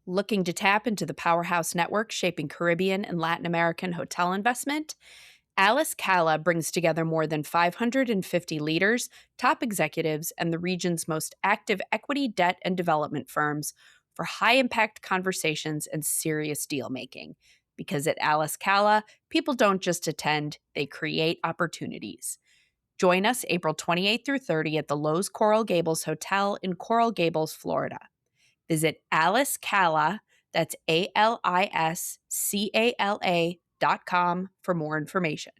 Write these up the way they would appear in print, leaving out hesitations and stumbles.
Looking to tap into the powerhouse network shaping Caribbean and Latin American hotel investment? Alice Cala brings together more than 550 leaders, top executives, and the region's most active equity, debt, and development firms for high impact conversations and serious deal making. Because at Alice Cala, people don't just attend, they create opportunities. Join us April 28th through 30th at the Lowe's Coral Gables Hotel in Coral Gables, Florida. Visit Alice Cala, that's ALISCALA.com for more information.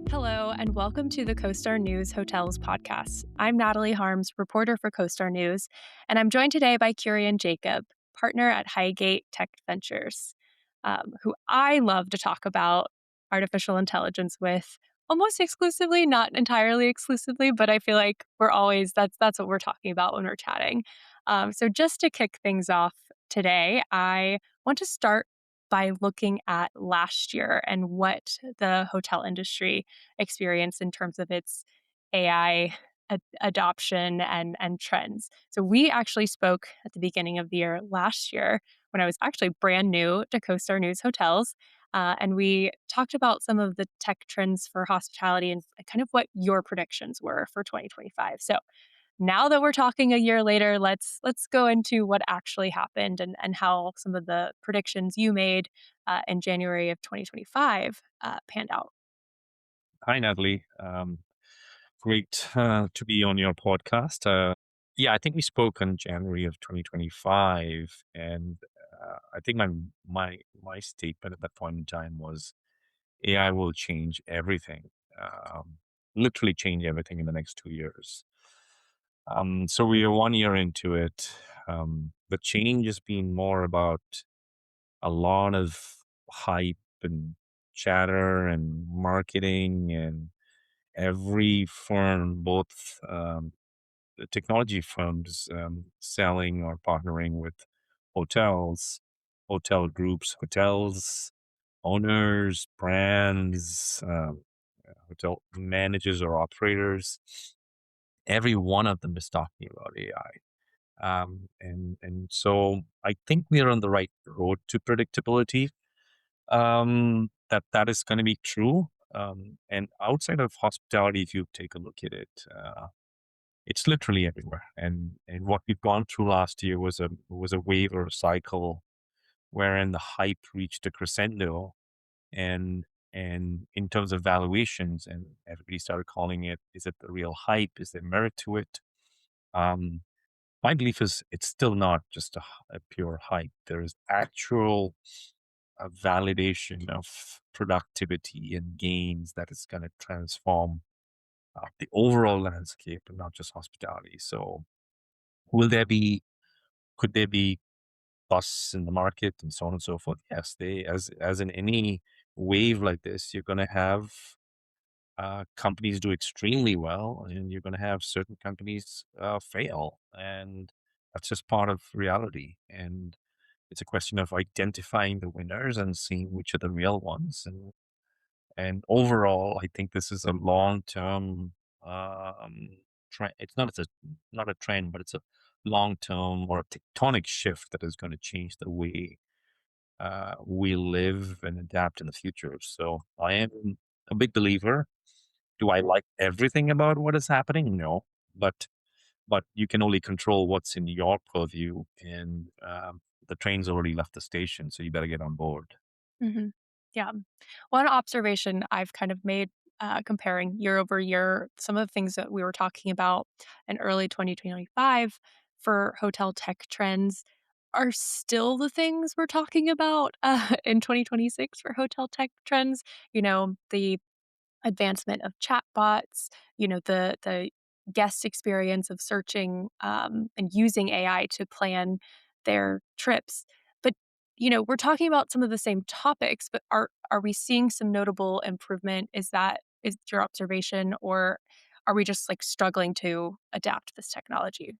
Hello, and welcome to the CoStar News Hotels podcast. I'm Natalie Harms, reporter for CoStar News, and I'm joined today by Kurien Jacob, partner at Highgate Tech Ventures, who I love to talk about artificial intelligence with almost exclusively, not entirely exclusively, but I feel like we're always that's what we're talking about when we're chatting. So just to kick things off today, I want to start by looking at last year and what the hotel industry experience in terms of its AI adoption and trends. So we actually spoke at the beginning of the year last year when I was actually brand new to CoStar News Hotels. And we talked about some of the tech trends for hospitality and kind of what your predictions were for 2025. So now that we're talking a year later, let's go into what actually happened and how some of the predictions you made in January of 2025 panned out. Hi, Natalie. Great to be on your podcast. Yeah, I think we spoke in January of 2025, and I think my statement at that point in time was AI will change everything, literally change everything in the next 2 years. So we are 1 year into it. The change has been more about a lot of hype and chatter and marketing and every firm, both the technology firms selling or partnering with hotels, hotel groups, hotels, owners, brands, hotel managers or operators. Every one of them is talking about AI. And so I think we are on the right road to predictability. That is going to be true. And outside of hospitality, if you take a look at it, it's literally everywhere. And what we've gone through last year was a wave or a cycle wherein the hype reached a crescendo, and and in terms of valuations, and everybody started calling it, is it the real hype? Is there merit to it? Um, my belief is it's still not just a pure hype. There is actual validation of productivity and gains that is going to transform the overall landscape and not just hospitality. So, will there be, could there be busts in the market and so on and so forth? Yes, as in any wave like this, you're going to have companies do extremely well, and you're going to have certain companies fail, and that's just part of reality. And it's a question of identifying the winners and seeing which are the real ones. And overall, I think this is a long term trend. It's not a trend, but it's a long term or a tectonic shift that is going to change the way we live and adapt in the future. So I am a big believer. Do I like everything about what is happening? No, but you can only control what's in your purview, and the train's already left the station, so you better get on board. Mhm. Yeah. One observation I've kind of made comparing year over year, some of the things that we were talking about in early 2025 for hotel tech trends are still the things we're talking about in 2026 for hotel tech trends. The advancement of chatbots, the guest experience of searching and using AI to plan their trips. But we're talking about some of the same topics, but are we seeing some notable improvement? Is your observation, or are we just like struggling to adapt this technology?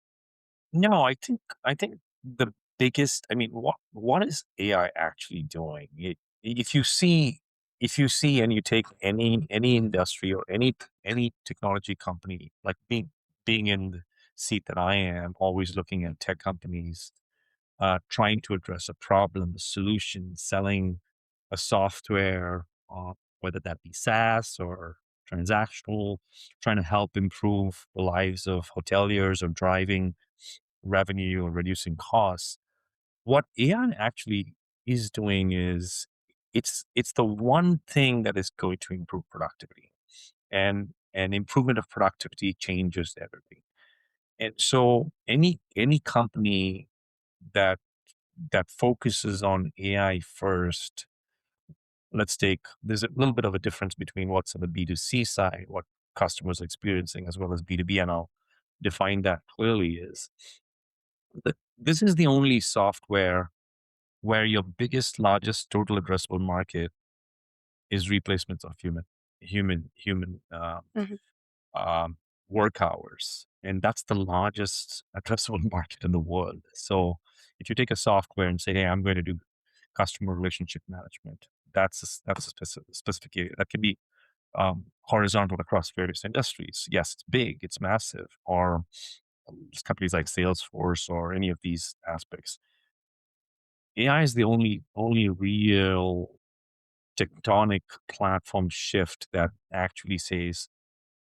No, I think the biggest. I mean, what is AI actually doing? If you see and you take any industry or any technology company, like being being in the seat that I am, always looking at tech companies, trying to address a problem, a solution, selling a software, whether that be SaaS or transactional, trying to help improve the lives of hoteliers or driving revenue or reducing costs. What AI actually is doing is it's the one thing that is going to improve productivity, and improvement of productivity changes everything. And so any company that that focuses on AI first, let's take, there's a little bit of a difference between what's on the B2C side, what customers are experiencing, as well as B2B, and I'll define that clearly is this is the only software where your biggest, largest total addressable market is replacements of human Mhm. um, work hours. And that's the largest addressable market in the world. So if you take a software and say, hey, I'm going to do customer relationship management, that's a specific area. That can be horizontal across various industries. Yes, it's big, it's massive, or companies like Salesforce or any of these aspects. AI is the only real tectonic platform shift that actually says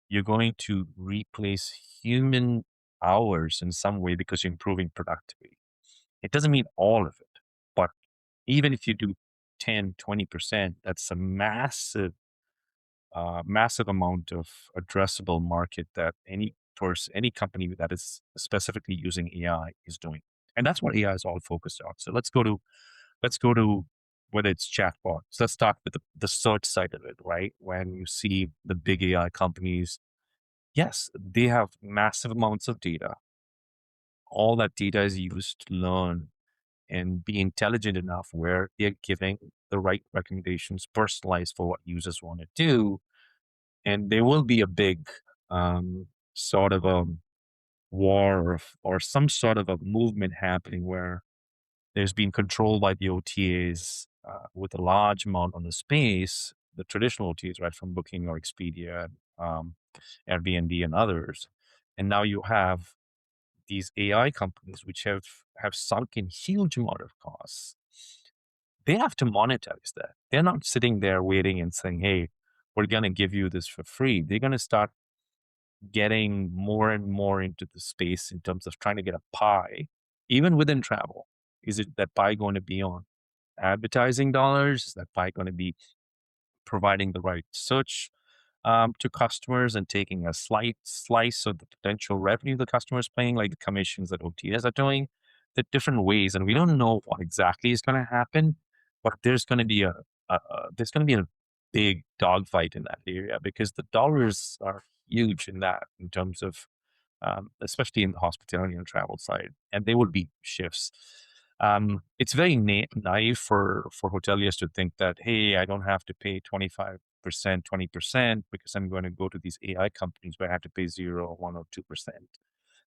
you're going to replace human hours in some way because you're improving productivity. It doesn't mean all of it, but even if you do 10, 20%, that's a massive amount of addressable market that any company that is specifically using AI is doing. And that's what AI is all focused on. So let's go to whether it's chatbots. Let's start with the search side of it, right? When you see the big AI companies, yes, they have massive amounts of data. All that data is used to learn and be intelligent enough where they're giving the right recommendations, personalized for what users want to do. And there will be a big sort of a war or some sort of a movement happening where there's been control by the OTAs with a large amount on the space, the traditional OTAs, right, from Booking or Expedia, um, Airbnb, and others. And now you have these AI companies which have sunk in huge amount of costs. They have to monetize that. They're not sitting there waiting and saying, "Hey, we're going to give you this for free." They're going to start getting more and more into the space in terms of trying to get a pie, even within travel. Is it that pie going to be on advertising dollars? Is that pie going to be providing the right search to customers and taking a slight slice of the potential revenue the customer is paying, like the commissions that OTAs are doing? The different ways, and we don't know what exactly is going to happen, but there's going to be a big dogfight in that area because the dollars are huge in that in terms of especially in the hospitality and travel side, and there will be shifts. It's very naive for hoteliers to think that, hey, I don't have to pay 25%, 20% because I'm going to go to these AI companies where I have to pay 0, 1, or 2%.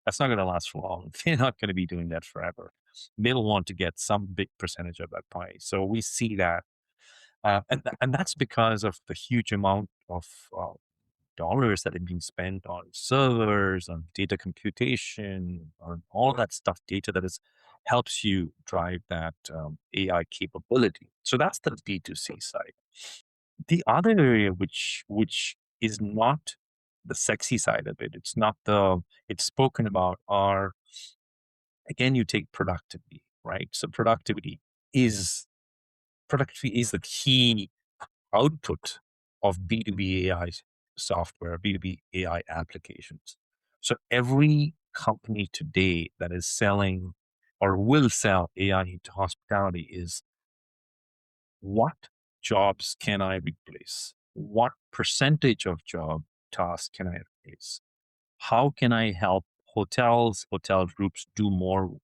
That's not going to last for long. They're not going to be doing that forever. They'll want to get some big percentage of that pie. So we see that. And that's because of the huge amount of dollars that are being spent on servers, on data computation, on all that stuff, data that is helps you drive that AI capability. So that's the B2C side. The other area, which is not the sexy side of it, it's spoken about, are again, you take productivity, right? So productivity is the key output of B2B AI software, B2B AI applications. So every company today that is selling or will sell AI into hospitality is, what jobs can I replace? What percentage of job tasks can I replace? How can I help hotel groups do more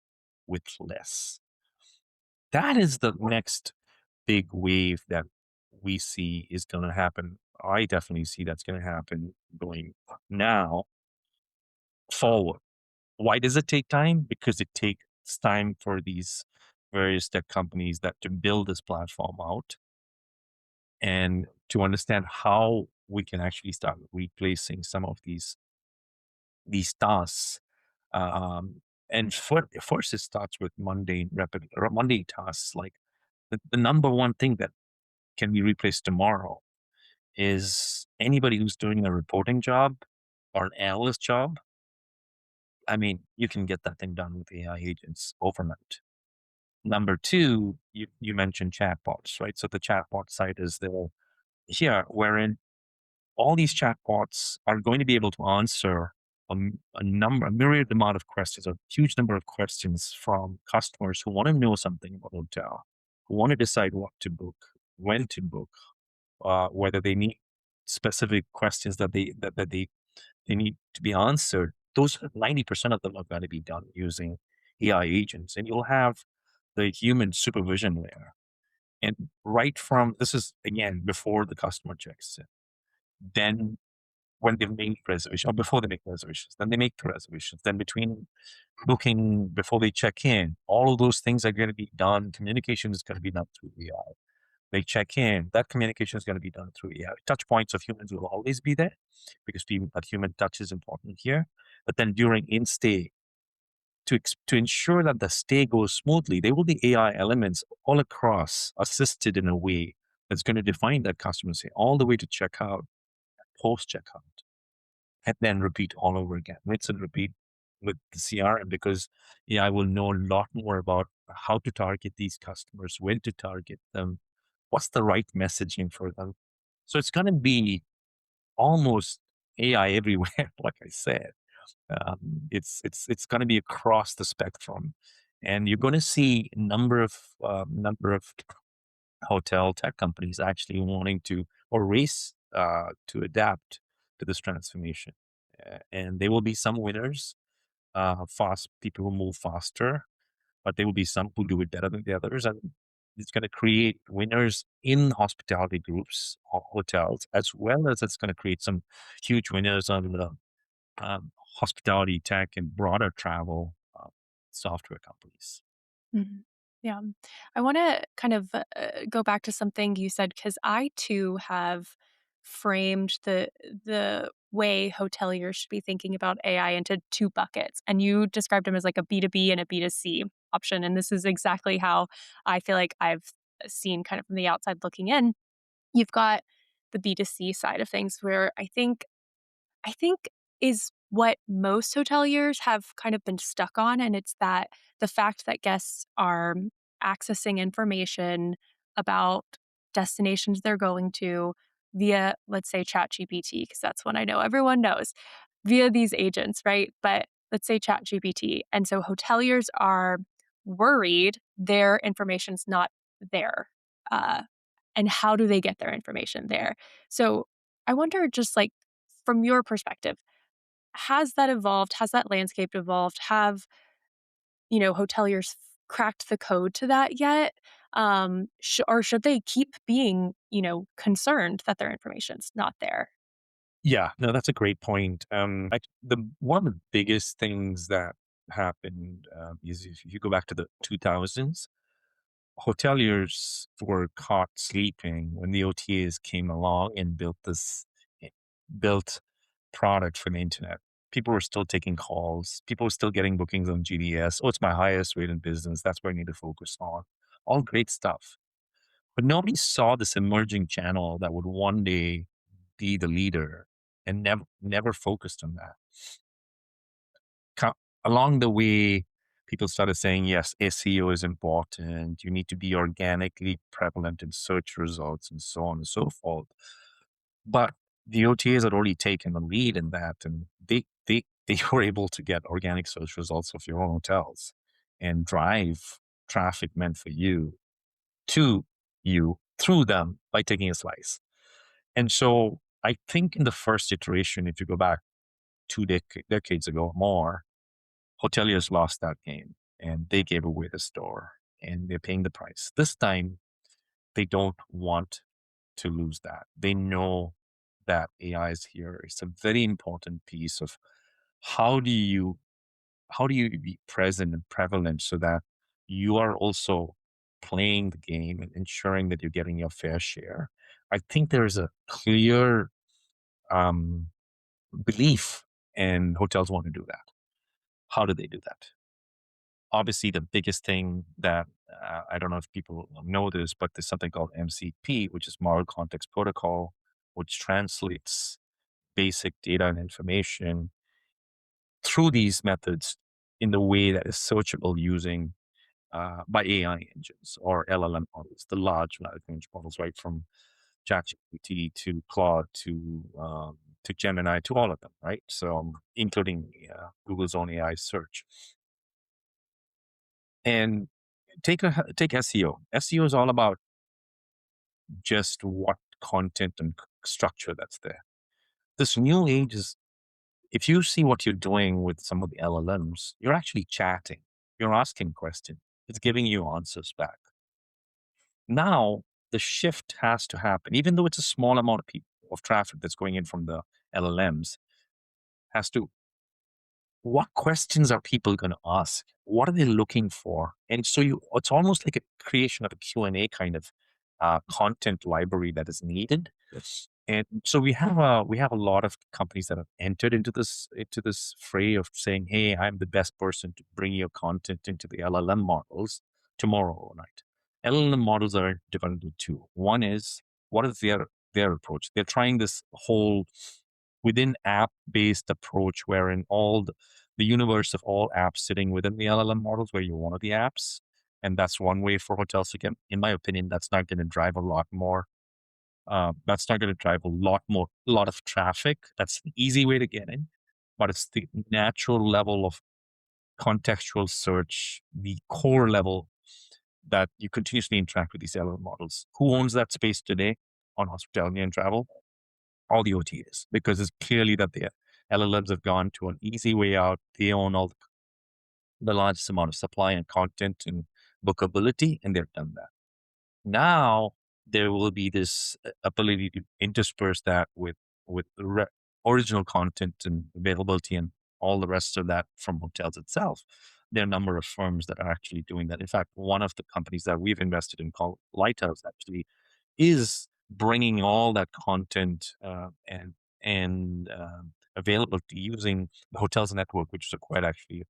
with less? That is the next big wave that we see is going to happen. I definitely see that's going to happen going now forward. Why does it take time? Because it takes time for these various tech companies that to build this platform out and to understand how we can actually start replacing some of these these tasks. And first, it starts with mundane tasks. Like the number one thing that can be replaced tomorrow is anybody who's doing a reporting job or an analyst job. I mean, you can get that thing done with AI agents overnight. Number two, you mentioned chatbots, right? So the chatbot side is there here, wherein all these chatbots are going to be able to answer a myriad amount of questions, a huge number of questions from customers who want to know something about a hotel, who want to decide what to book, when to book, whether they need specific questions that they need to be answered. Those 90% of them are going to be done using AI agents, and you'll have the human supervision layer. And right from this is again before the customer checks in. Then when they make reservations or before they make reservations, then they make the reservations. Then between booking before they check in, all of those things are going to be done. Communication is going to be done through AI. They check in, that communication is going to be done through AI. Touch points of humans will always be there because that human touch is important here. But then during in stay, to ensure that the stay goes smoothly, there will be AI elements all across, assisted in a way that's going to define that customer stay all the way to checkout, post checkout, and then repeat all over again. Rinse and repeat with the CRM because AI will know a lot more about how to target these customers, when to target them, what's the right messaging for them. So it's going to be almost AI everywhere, like I said. It's going to be across the spectrum, and you're going to see a number of hotel tech companies actually wanting to or race to adapt to this transformation. And there will be some winners, fast people who move faster, but there will be some who do it better than the others, and it's going to create winners in hospitality groups or hotels, as well as it's going to create some huge winners on the hospitality tech and broader travel software companies. Mhm. Yeah. I want to kind of go back to something you said because I too have framed the way hoteliers should be thinking about AI into two buckets, and you described them as like a B2B and a B2C option, and this is exactly how I feel like I've seen kind of from the outside looking in. You've got the B2C side of things where I think is what most hoteliers have kind of been stuck on, and it's that the fact that guests are accessing information about destinations they're going to via, let's say, ChatGPT, because that's one I know everyone knows, via these agents, right? But let's say ChatGPT. And so hoteliers are worried their information's not there. Uh, and how do they get their information there? So I wonder, just like from your perspective, has that evolved? Has that landscape evolved? Have, hoteliers cracked the code to that yet? Or should they keep being, concerned that their information's not there? Yeah, no, that's a great point. The one of the biggest things that happened is if you go back to the 2000s, hoteliers were caught sleeping when the OTAs came along and eh, built product for the internet. People were still taking calls. People were still getting bookings on GDS. Oh, it's my highest rate in business. That's what I need to focus on. All great stuff. But nobody saw this emerging channel that would one day be the leader and never focused on that. co- Along the way, people started saying, yes, SEO is important. You need to be organically prevalent in search results and so on and so forth. But the OTAs had already taken the lead in that, and they were able to get organic search results of your own hotels and drive traffic meant for you to you through them by taking a slice. And so I think in the first iteration, if you go back decades ago or more, hoteliers lost that game and they gave away the store and they're paying the price. This time, they don't want to lose that. They know that AI is here. It's a very important piece of how do you how do you be present and prevalent so that you are also playing the game and ensuring that you're getting your fair share. I think there's a clear um, belief and hotels want to do that. How do they do that? Obviously, the biggest thing that I don't know if people know this, but there's something called MCP, which is Model Context Protocol, which translates basic data and information through these methods in the way that is searchable using by AI engines or LLM models, the large language models, right from ChatGPT to Claude to Gemini to all of them, right? So including Google's own AI search. And take SEO. SEO is all about just what content and structure that's there. This new age is, if you see what you're doing with some of the LLMs, you're actually chatting, you're asking questions, it's giving you answers back. Now the shift has to happen, even though it's a small amount of people of traffic that's going in from the LLMs, has to, what questions are people going to ask? What are they looking for? And so it's almost like a creation of a Q&A kind of content library that is needed. Yes. And so we have a lot of companies that have entered into this fray of saying, "Hey, I'm the best person to bring your content into the LLM models tomorrow night." LLM models are divided into two. One is, what is their approach? They're trying this whole within app based approach wherein the universe of all apps sitting within the LLM models where you're one of the apps. And that's one way for hotels to get, in my opinion, that's not going to drive a lot more. That's not going to drive a lot of traffic. That's the easy way to get in, but it's the natural level of contextual search, the core level that you continuously interact with these LLM models. Who owns that space today on hospitality and travel? All the OTAs, because it's clearly that the LLMs have gone to an easy way out. They own all the largest amount of supply and content and bookability, and they've done that. Now there will be this ability to intersperse that with original content and availability and all the rest of that from hotels itself. There are a number of firms that are actually doing that. In fact, one of the companies that we've invested in called Lighthouse actually is bringing all that content and availability using the hotels network, which was acquired actually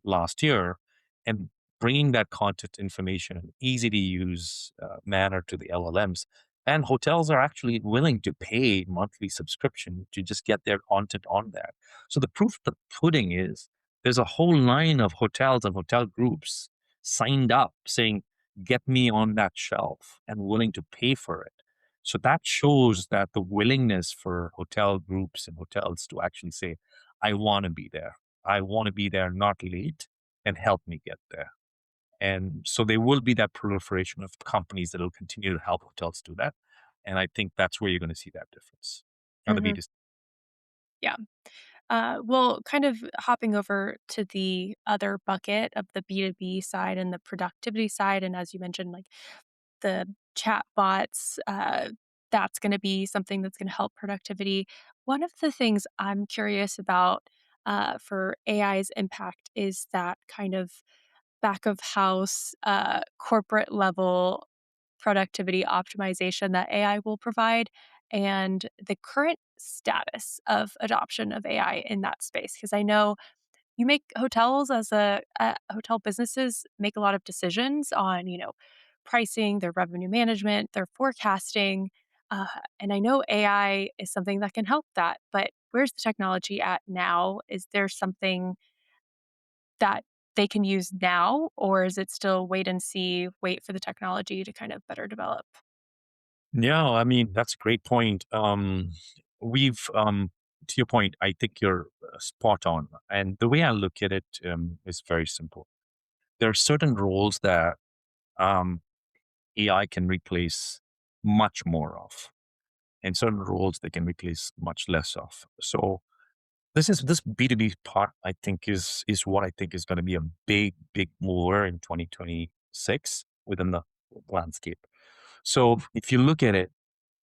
last year, and bringing that content information in easy to use manner to the LLMs. And hotels are actually willing to pay monthly subscription to just get their content on that. So the proof of the pudding is there's a whole line of hotels and hotel groups signed up saying, "Get me on that shelf," and willing to pay for it. So that shows that the willingness for hotel groups and hotels to actually say, "I want to be there. I want to be there, not late, and help me get there." And so there will be that proliferation of companies that will continue to help hotels do that. And I think that's where you're going to see that difference. Now the Hmm. B2C. Yeah. Well, kind of hopping over to the other bucket of the B2B side and the productivity side. And as you mentioned, like the chat bots, that's going to be something that's going to help productivity. One of the things I'm curious about for AI's impact is that kind of back of house, corporate level productivity optimization that AI will provide and the current status of adoption of AI in that space. Because I know you make hotels as hotel businesses make a lot of decisions on, pricing, their revenue management, their forecasting. And I know AI is something that can help that, but where's the technology at now? Is there something that they can use now, or is it still wait and see, wait for the technology to kind of better develop? Yeah, I mean, that's a great point. To your point, I think you're spot on. And the way I look at it is very simple. There are certain roles that um, AI can replace much more of, and certain roles they can replace much less of. So this B2B part, I think is what I think is going to be a big mover in 2026 within the landscape. So if you look at it,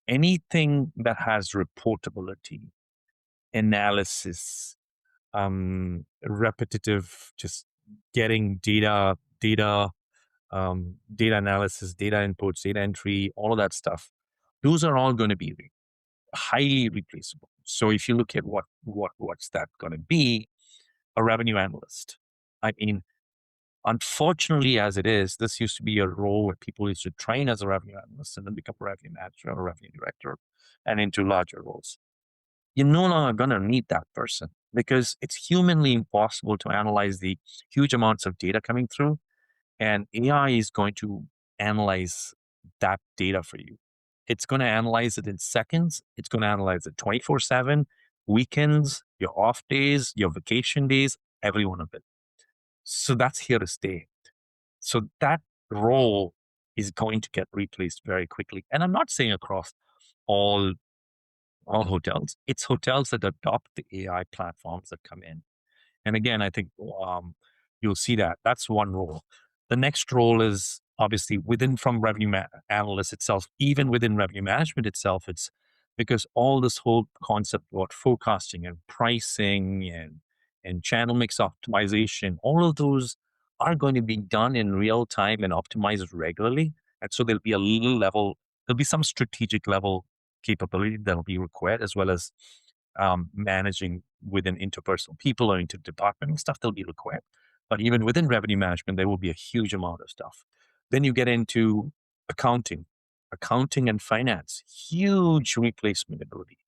anything that has reportability, analysis, repetitive, just getting data analysis, data inputs, data entry, all of that stuff, those are all going to be highly replaceable. So if you look at what's that going to be, a revenue analyst. I mean, unfortunately, as it is, this used to be a role where people used to train as a revenue analyst and then become a revenue manager or a revenue director and into larger roles. You're no longer going to need that person because it's humanly impossible to analyze the huge amounts of data coming through. And AI is going to analyze that data for you. It's going to analyze it in seconds. It's going to analyze it 24/7, weekends, your off days, your vacation days, every one of it. So that's here to stay. So that role is going to get replaced very quickly. And I'm not saying across all all hotels. It's hotels that adopt the AI platforms that come in. And again, I think you'll see that. That's one role. The next role is obviously within from analyst itself, even within revenue management itself. It's because all this whole concept about forecasting and pricing and channel mix optimization, all of those are going to be done in real time and optimized regularly. And so there'll be a little level, there'll be some strategic level capability that'll be required, as well as managing within interpersonal people or interdepartmental stuff that'll be required. But even within revenue management, there will be a huge amount of stuff. Then you get into accounting, accounting and finance, huge replacement ability.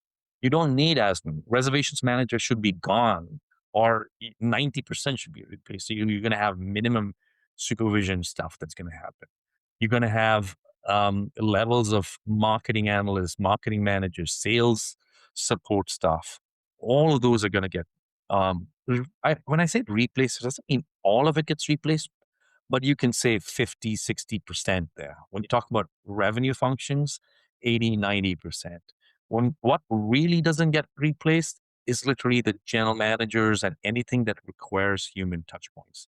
You don't need as many. Reservations manager should be gone, or 90% should be replaced. So you're going to have minimum supervision stuff that's going to happen. You're going to have levels of marketing analysts, marketing managers, sales support staff. All of those are going to get, when I say replaced, it doesn't mean all of it gets replaced, but you can say 50, 60% there. When you talk about revenue functions, 80, 90%. When what really doesn't get replaced is literally the general managers and anything that requires human touch points.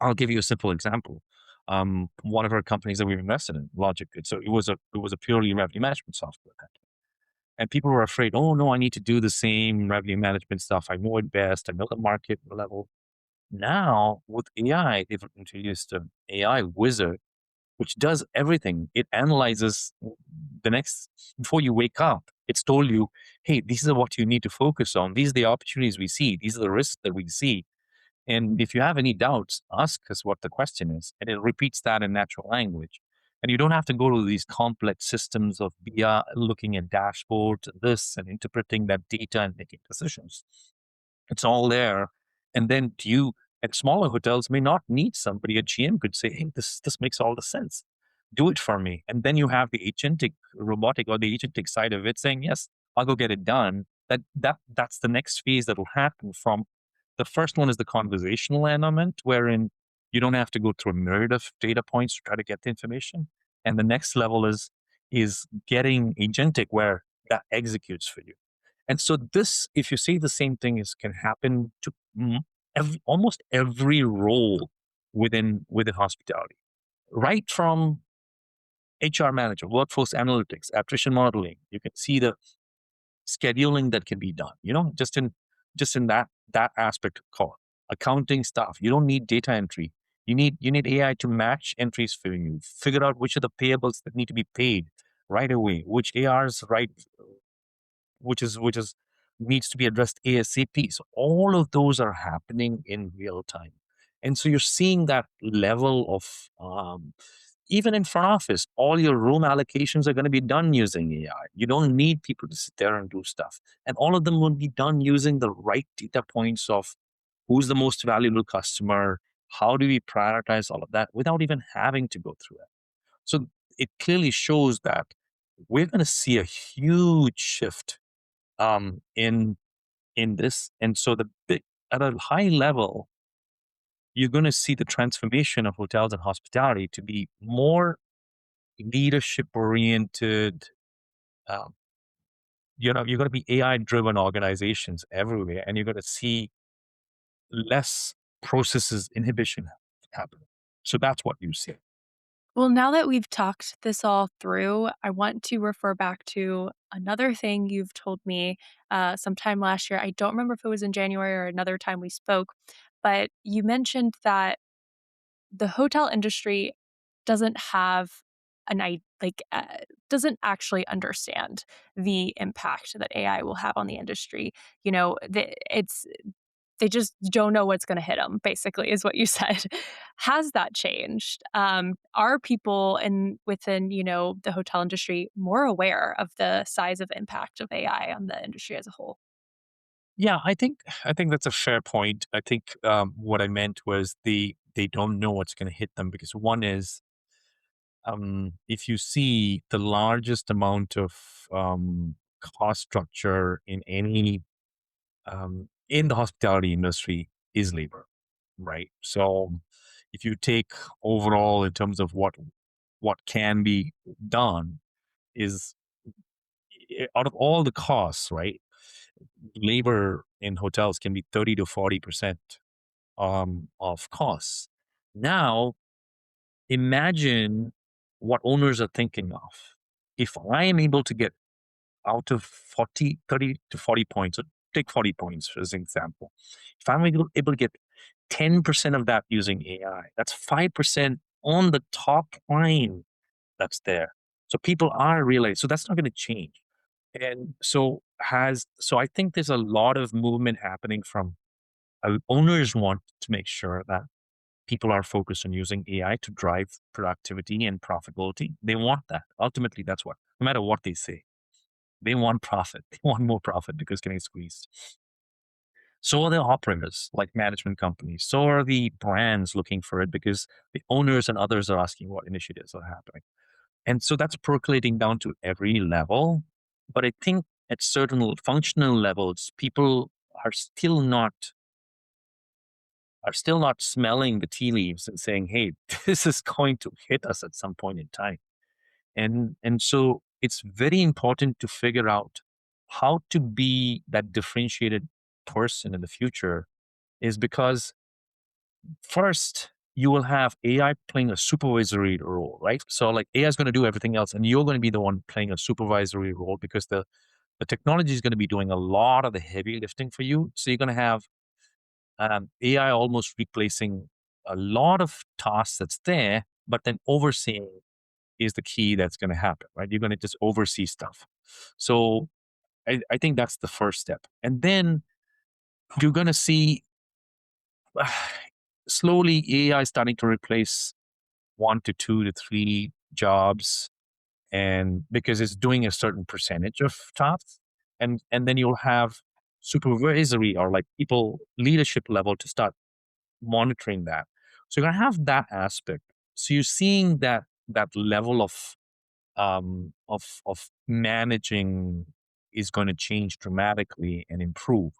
I'll give you a simple example. One of our companies that we've invested in, Logic Good. So it was a purely revenue management software company. And people were afraid, oh no, I need to do the same revenue management stuff. I know it best. I know the market level. Now with AI, they've introduced an AI wizard, which does everything. It analyzes the next, before you wake up, it's told you, hey, these are what you need to focus on. These are the opportunities we see. These are the risks that we see. And if you have any doubts, ask us what the question is. And it repeats that in natural language. And you don't have to go to these complex systems of BI, looking at dashboards and this and interpreting that data and making decisions. It's all there. And then you at smaller hotels may not need somebody. A GM could say, hey, this makes all the sense. Do it for me. And then you have the agentic robotic or the agentic side of it saying, yes, I'll go get it done. That's the next phase that will happen from the first one is the conversational element, wherein you don't have to go through a myriad of data points to try to get the information. And the next level is getting agentic where that executes for you. And so this, if you say the same thing, is can happen to almost every role within hospitality, right from HR manager, workforce analytics, attrition modeling. You can see the scheduling that can be done. Just in that aspect called accounting stuff. You don't need data entry. You need AI to match entries for you. Figure out which are the payables that need to be paid right away, which ARs right, which is needs to be addressed ASAP. So all of those are happening in real time, and so you're seeing that level of even in front office, all your room allocations are going to be done using AI. You don't need people to sit there and do stuff. And all of them will be done using the right data points of who's the most valuable customer, how do we prioritize all of that without even having to go through it. So it clearly shows that we're going to see a huge shift in this. And so at a high level, you're going to see the transformation of hotels and hospitality to be more leadership oriented. Um, you're going to be AI driven organizations everywhere, and you're going to see less processes inhibition happen. So that's what you see. Well, now that we've talked this all through, I want to refer back to another thing you've told me sometime last year. I don't remember if it was in January or another time we spoke, but you mentioned that the hotel industry doesn't have an I like doesn't actually understand the impact that AI will have on the industry. They just don't know what's going to hit them, basically, is what you said. Has that changed? Are people within, the hotel industry more aware of the size of impact of AI on the industry as a whole? Yeah, I think that's a fair point. I think what I meant was they don't know what's going to hit them because one is if you see the largest amount of cost structure in any in the hospitality industry is labor, right? So if you take overall in terms of what can be done is out of all the costs, right? Labor in hotels can be 30 to 40% of costs. Now, imagine what owners are thinking of. If I am able to get out of 30 to 40 points, or take 40 points as an example. If I'm able to get 10% of that using AI, that's 5% on the top line that's there. So people are realizing, so that's not going to change. And so I think there's a lot of movement happening from owners want to make sure that people are focused on using AI to drive productivity and profitability. They want that. Ultimately, that's what, no matter what they say, they want profit. They want more profit because getting squeezed. So are the operators, like management companies. So are the brands looking for it because the owners and others are asking what initiatives are happening. And so that's percolating down to every level. But I think at certain functional levels, people are still not smelling the tea leaves and saying, "Hey, this is going to hit us at some point in time." And so it's very important to figure out how to be that differentiated person in the future is because first you will have AI playing a supervisory role, right? So like AI is going to do everything else and you're going to be the one playing a supervisory role because the technology is going to be doing a lot of the heavy lifting for you. So you're going to have AI almost replacing a lot of tasks that's there, but then overseeing is the key that's going to happen, right? You're going to just oversee stuff. So I think that's the first step. And then you're going to see slowly AI starting to replace 1 to 2 to 3 jobs and because it's doing a certain percentage of tasks. And then you'll have supervisory or like people leadership level to start monitoring that. So you're gonna have that aspect. So you're seeing that level of managing is going to change dramatically and improve.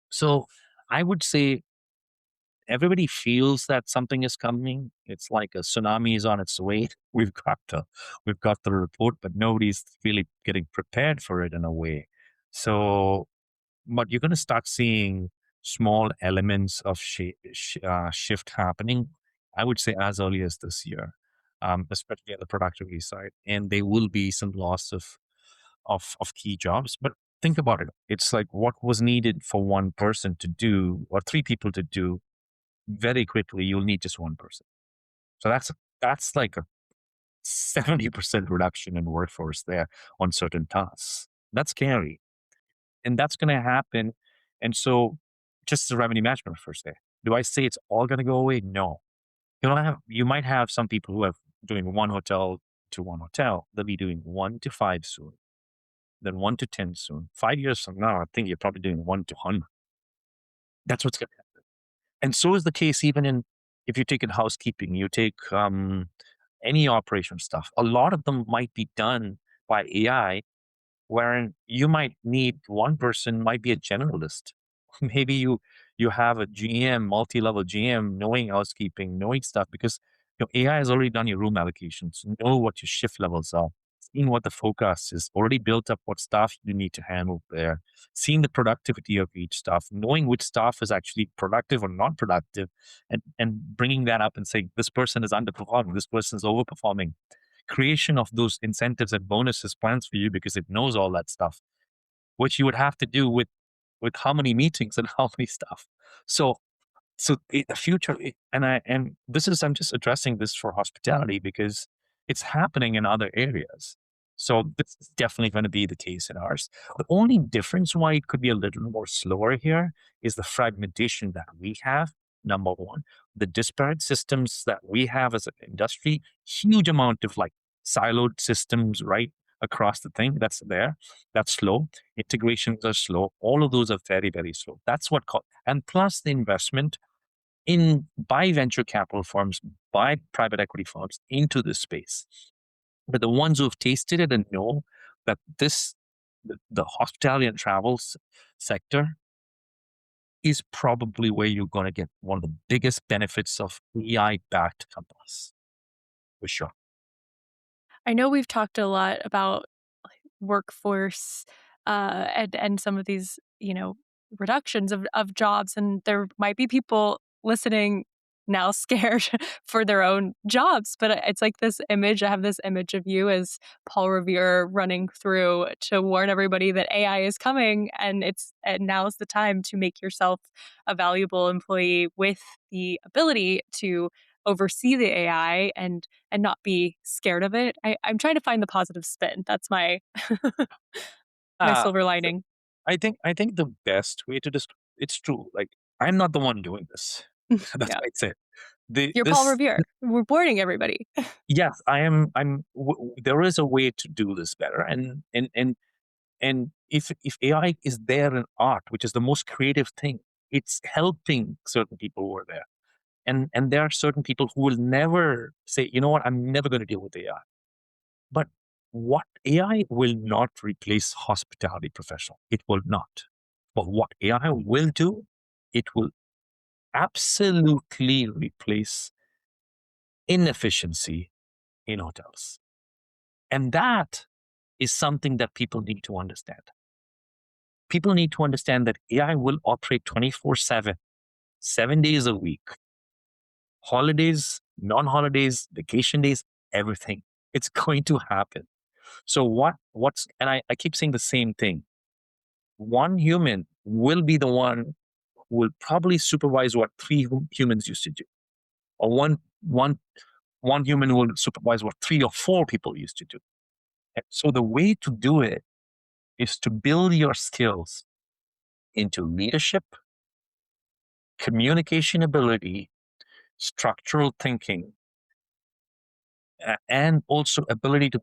So I would say everybody feels that something is coming. It's like a tsunami is on its way. We've got the report, but nobody's really getting prepared for it in a way. So, but you're going to start seeing small elements of shift happening. I would say as early as this year, especially at the productivity side, and there will be some loss of key jobs. But think about it. It's like what was needed for one person to do or three people to do very quickly, you'll need just one person. So that's like a 70% reduction in workforce there on certain tasks. That's scary. And that's going to happen. And so just the revenue management first there. Do I say it's all going to go away? No. You might have some people who have doing one hotel to one hotel. They'll be doing 1 to 5 soon, then 1 to 10 soon. 5 years from now, I think you're probably doing 1 to 100. That's what's going to happen. And so is the case even in if you take in housekeeping, you take any operation stuff. A lot of them might be done by AI, wherein you might need one person might be a generalist. Maybe you have a GM, multi-level GM, knowing housekeeping, knowing stuff because AI has already done your room allocations, know what your shift levels are, seeing what the forecast is, already built up what staff you need to handle there, seeing the productivity of each staff, knowing which staff is actually productive or not productive, and bringing that up and saying this person is underperforming, this person is overperforming. Creation of those incentives and bonuses plans for you because it knows all that stuff, which you would have to do with how many meetings and how many stuff. So the future, and this is I'm just addressing this for hospitality because It's happening in other areas. So this is definitely going to be the case in ours. The only difference why it could be a little more slower here is the fragmentation that we have. Number one, the disparate systems that we have as an industry, huge amount of like siloed systems right across the thing that's there. That's slow. Integrations are slow. All of those are very, very slow. That's what, and plus the investment in by venture capital firms, by private equity firms into this space. But the ones who have tasted it and know that the hospitality and sector is probably where you're going to get one of the biggest benefits of AI-backed companies, for sure. I know we've talked a lot about workforce and some of these, reductions of jobs, and there might be people listening now scared for their own jobs. But it's like this image. I have this image of you as Paul Revere running through to warn everybody that AI is coming, and now's the time to make yourself a valuable employee with the ability to oversee the AI and not be scared of it. I'm trying to find the positive spin. That's my my Uh, silver so lining. I think the best way to describe it's true. Like I'm not the one doing this. That's Yeah. why I said the You're Paul this Revere. We're warning everybody. yes, I am. There is a way to do this better, and if AI is there in art, which is the most creative thing, it's helping certain people who are there, and there are certain people who will never say, you know what, I'm never going to deal with AI. But what AI will not replace hospitality professional. It will not. But what AI will do, it will absolutely replace inefficiency in hotels. And that is something that people need to understand. People need to understand that AI will operate 24/7, 7 days a week, holidays, non holidays, vacation days, everything. It's going to happen. So, and I keep saying the same thing. One human will be the one who will probably supervise what three humans used to do, or one human will supervise what three or four people used to do. And so, the way to do it is to build your skills into leadership, communication ability, structural thinking, and also ability to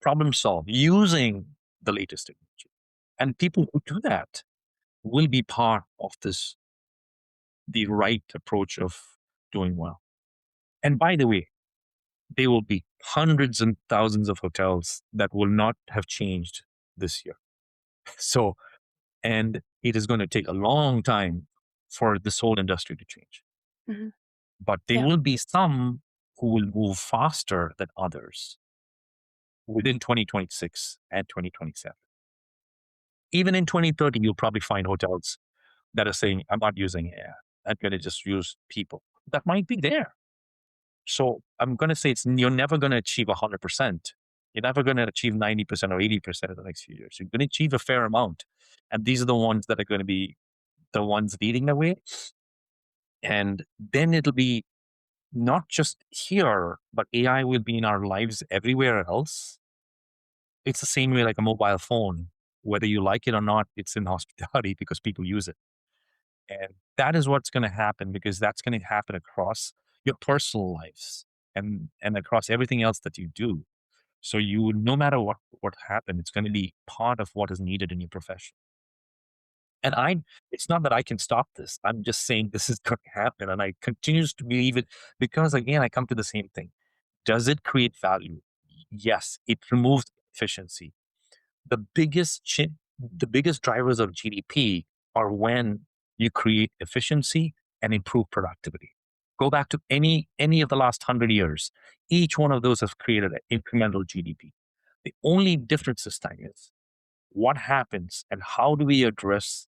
problem solve using the latest technology. And people who do that will be part of the right approach of doing well. And by the way, there will be hundreds and thousands of hotels that will not have changed this year. So, and it is going to take a long time for this whole industry to change. Mhm. But there Yeah. will be some who will move faster than others within 2026 and 2027. Even in 2030, you'll probably find hotels that are saying, I'm not using AI. I'm going to just use people. That might be there. So I'm going to say you're never going to achieve 100%. You're never going to achieve 90% or 80% in the next few years. You're going to achieve a fair amount. And these are the ones that are going to be the ones leading the way. And then it'll be not just here, but AI will be in our lives everywhere else. It's the same way like a mobile phone. Whether you like it or not, it's in hospitality because people use it. And that is what's going to happen because that's going to happen across your personal lives and across everything else that you do. So you, no matter what happened, it's going to be part of what is needed in your profession. And it's not that I can stop this. I'm just saying this is going to happen, and I continues to believe it because again, I come to the same thing. Does it create value? Yes, it removes efficiency. The biggest drivers of GDP are when you create efficiency and improve productivity. Go back to any of the last 100 years. Each one of those has created an incremental GDP. The only difference this time is what happens and how do we address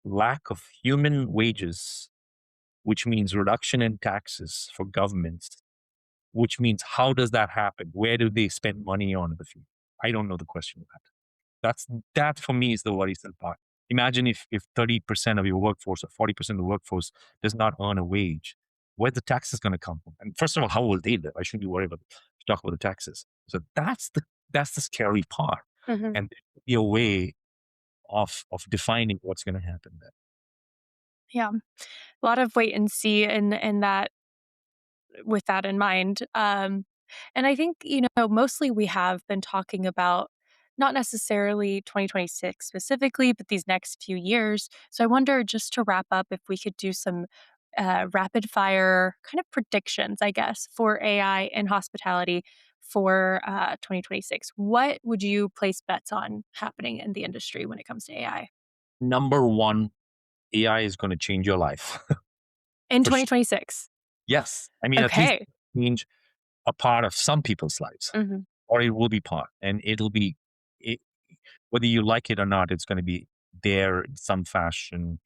lack of human wages, which means reduction in taxes for governments, which means how does that happen? Where do they spend money on in the future? I don't know the question of that. That for me is the worrisome part. Imagine if 30% of your workforce or 40% of the workforce does not earn a wage. where the tax is going to come from. And first of all, how will they live? I shouldn't be worried about talk about the taxes. So that's the scary part. Hmm. And there could be a way of defining what's going to happen there. Yeah, a lot of wait and see in that with that in mind. And I think, mostly we have been talking about not necessarily 2026 specifically, but these next few years. So I wonder, just to wrap up, if we could do some rapid fire kind of predictions, I guess, for AI and hospitality for 2026. What would you place bets on happening in the industry when it comes to AI? Number one, AI is going to change your life In for sure. 2026. Yes. I mean, at least Okay. change a part of some people's lives, Hmm. or it will be part, and it, whether you like it or not, it's going to be there in some fashion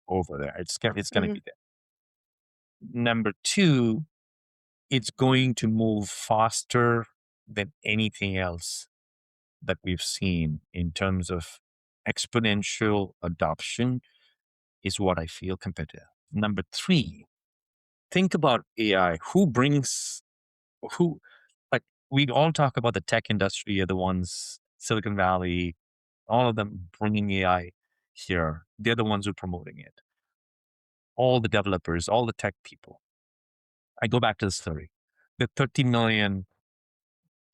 over there. It's going to Hmm. be there. Number two, it's going to move faster than anything else that we've seen in terms of exponential adoption is what I feel competitive. Number three, think about AI. Who, like, we all talk about the tech industry are the ones, Silicon Valley, all of them bringing AI here. They're the ones who are promoting it. All the developers, all the tech people. I go back to the story. The 30 million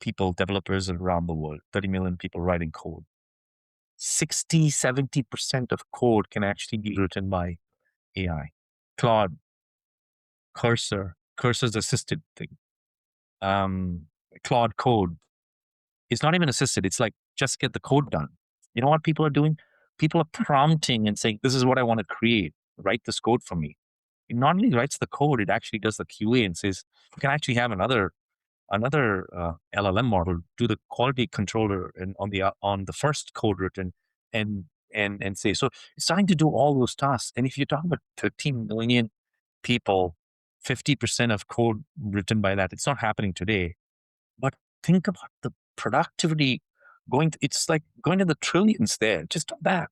people, developers around the world, 30 million people writing code. 60-70% of code can actually be written by AI. Claude, Cursor's assisted thing. Claude Code. It's not even assisted. It's like, just get the code done. You know what people are doing? People are prompting and saying, this is what I want to create. Write this code for me. It not only writes the code, it actually does the QA and says, you can actually have another LLM model do the quality controller and on the first code written and and say, so it's starting to do all those tasks. And if you're talking about 13 million people, 50% of code written by that, it's not happening today. But think about the productivity it's like going to the trillions there, just on that.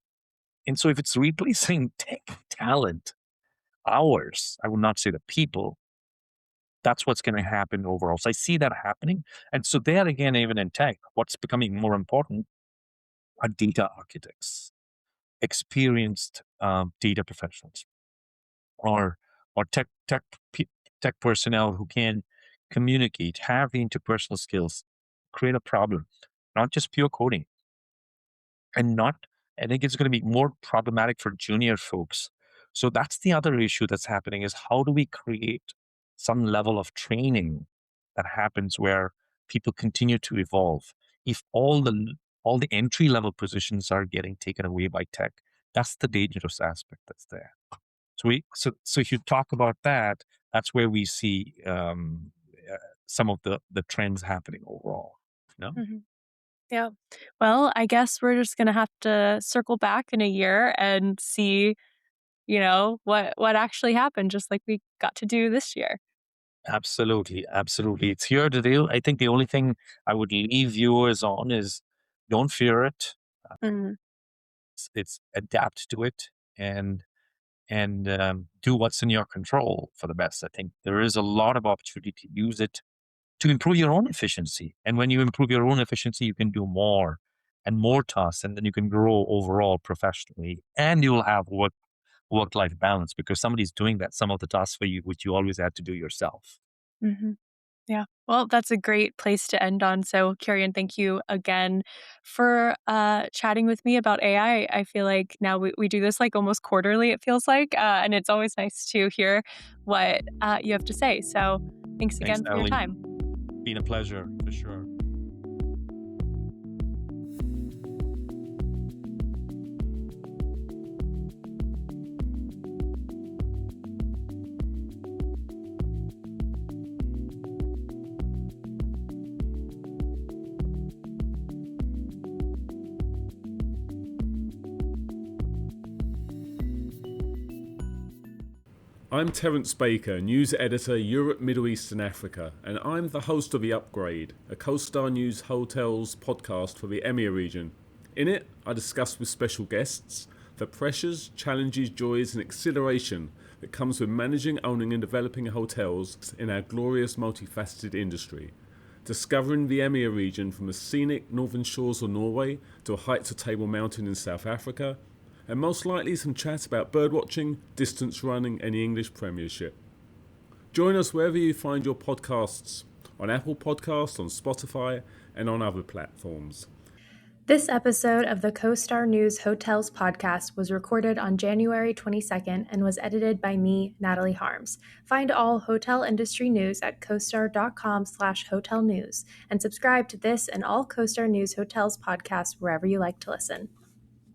And so if it's replacing tech talent, hours, I would not say the people, that's what's going to happen overall. So I see that happening. And so there again, even in tech, what's becoming more important are data architects, experienced data professionals, or or tech personnel who can communicate, have the interpersonal skills, create a problem, not just pure coding, and not. I think it's going to be more problematic for junior folks. So that's the other issue that's happening is how do we create some level of training that happens where people continue to evolve? If all the entry level positions are getting taken away by tech, that's the dangerous aspect that's there. So if you talk about that, that's where we see some of the trends happening overall. You know? Hmm. Yeah. Well, I guess we're just gonna have to circle back in a year and see, what actually happened, just like we got to do this year. Absolutely, absolutely. It's here to do. I think the only thing I would leave viewers on is don't fear it. Mhm. It's adapt to it and do what's in your control for the best. I think there is a lot of opportunity to use it to improve your own efficiency. And when you improve your own efficiency, you can do more and more tasks, and then you can grow overall professionally, and you'll have work life balance because somebody's doing that some of the tasks for you, which you always had to do yourself. Mhm. Yeah. Well, that's a great place to end on. So, Kieran, thank you again for chatting with me about AI. I feel like now we do this like almost quarterly, it feels like. And it's always nice to hear what you have to say. So, thanks Thanks, again for your Natalie. time. Been a pleasure for sure. I'm Terence Baker, News Editor, Europe, Middle East and Africa, and I'm the host of The Upgrade, a CoStar News Hotels podcast for the EMEA region. In it, I discuss with special guests the pressures, challenges, joys, and exhilaration that comes with managing, owning, and developing hotels in our glorious multifaceted industry. Discovering the EMEA region from the scenic northern shores of Norway to the heights of Table Mountain in South Africa, and most likely some chat about birdwatching, distance running, and the English Premiership. Join us wherever you find your podcasts, on Apple Podcasts, on Spotify, and on other platforms. This episode of the CoStar News Hotels podcast was recorded on January 22nd and was edited by me, Natalie Harms. Find all hotel industry news at costar.com/hotelnews and subscribe to this and all CoStar News Hotels podcasts wherever you like to listen.